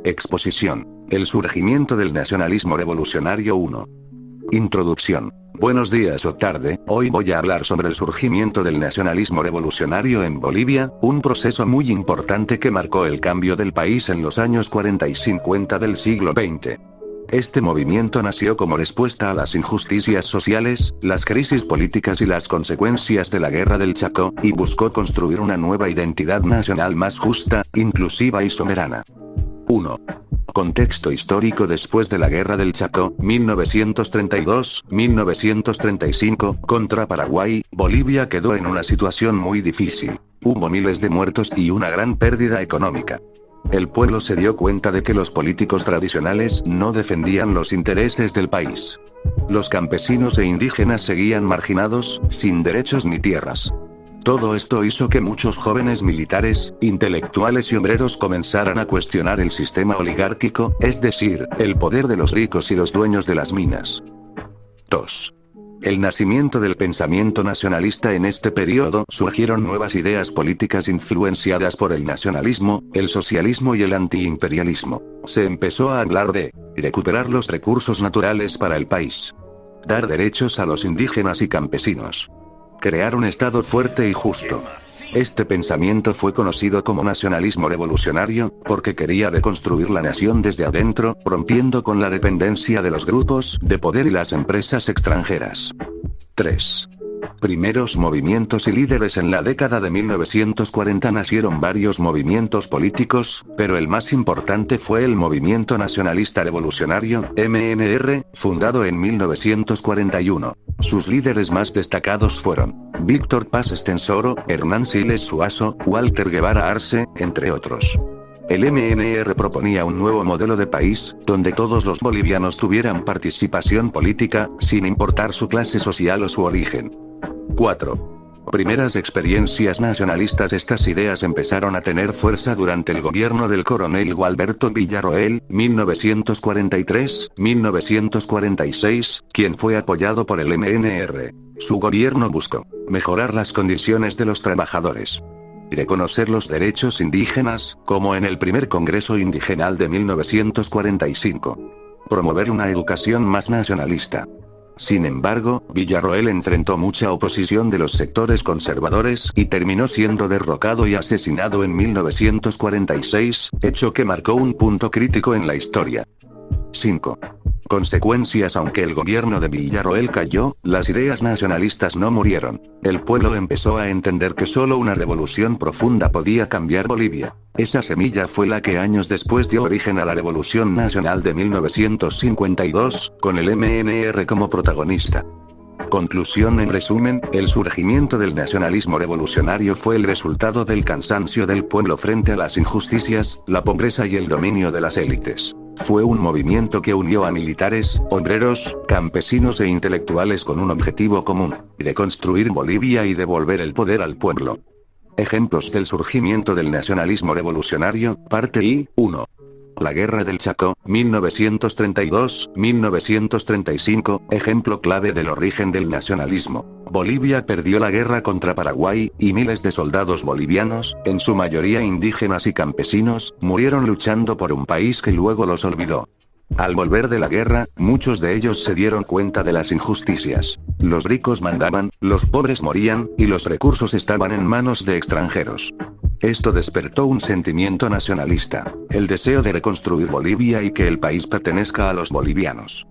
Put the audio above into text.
Exposición. El surgimiento del nacionalismo revolucionario 1. Introducción. Buenos días o tarde, hoy voy a hablar sobre el surgimiento del nacionalismo revolucionario en Bolivia, un proceso muy importante que marcó el cambio del país en los años 40 y 50 del siglo XX. Este movimiento nació como respuesta a las injusticias sociales, las crisis políticas y las consecuencias de la Guerra del Chaco, y buscó construir una nueva identidad nacional más justa, inclusiva y soberana. 1. Contexto histórico. Después de la Guerra del Chaco, 1932-1935, contra Paraguay, Bolivia quedó en una situación muy difícil. Hubo miles de muertos y una gran pérdida económica. El pueblo se dio cuenta de que los políticos tradicionales no defendían los intereses del país. Los campesinos e indígenas seguían marginados, sin derechos ni tierras. Todo esto hizo que muchos jóvenes militares, intelectuales y obreros comenzaran a cuestionar el sistema oligárquico, es decir, el poder de los ricos y los dueños de las minas. 2. El nacimiento del pensamiento nacionalista. En este periodo surgieron nuevas ideas políticas influenciadas por el nacionalismo, el socialismo y el antiimperialismo. Se empezó a hablar de recuperar los recursos naturales para el país, dar derechos a los indígenas y campesinos, crear un Estado fuerte y justo. Este pensamiento fue conocido como nacionalismo revolucionario, porque quería reconstruir la nación desde adentro, rompiendo con la dependencia de los grupos de poder y las empresas extranjeras. 3. Primeros movimientos y líderes. En la década de 1940 nacieron varios movimientos políticos, pero el más importante fue el Movimiento Nacionalista Revolucionario, MNR, fundado en 1941. Sus líderes más destacados fueron Víctor Paz Estenssoro, Hernán Siles Suazo, Walter Guevara Arce, entre otros. El MNR proponía un nuevo modelo de país, donde todos los bolivianos tuvieran participación política, sin importar su clase social o su origen. 4. Primeras experiencias nacionalistas. Estas ideas empezaron a tener fuerza durante el gobierno del coronel Gualberto Villarroel, 1943-1946, quien fue apoyado por el MNR. Su gobierno buscó mejorar las condiciones de los trabajadores, reconocer los derechos indígenas, como en el primer Congreso Indigenal de 1945. Promover una educación más nacionalista. Sin embargo, Villarroel enfrentó mucha oposición de los sectores conservadores y terminó siendo derrocado y asesinado en 1946, hecho que marcó un punto crítico en la historia. 5. Consecuencias. Aunque el gobierno de Villarroel cayó, las ideas nacionalistas no murieron. El pueblo empezó a entender que solo una revolución profunda podía cambiar Bolivia. Esa semilla fue la que años después dio origen a la Revolución Nacional de 1952, con el MNR como protagonista. Conclusión. En resumen, el surgimiento del nacionalismo revolucionario fue el resultado del cansancio del pueblo frente a las injusticias, la pobreza y el dominio de las élites. Fue un movimiento que unió a militares, obreros, campesinos e intelectuales con un objetivo común: reconstruir Bolivia y devolver el poder al pueblo. Ejemplos del surgimiento del nacionalismo revolucionario, parte I. 1. La Guerra del Chaco, 1932-1935, ejemplo clave del origen del nacionalismo. Bolivia perdió la guerra contra Paraguay, y miles de soldados bolivianos, en su mayoría indígenas y campesinos, murieron luchando por un país que luego los olvidó. Al volver de la guerra, muchos de ellos se dieron cuenta de las injusticias. Los ricos mandaban, los pobres morían, y los recursos estaban en manos de extranjeros. Esto despertó un sentimiento nacionalista, el deseo de reconstruir Bolivia y que el país pertenezca a los bolivianos.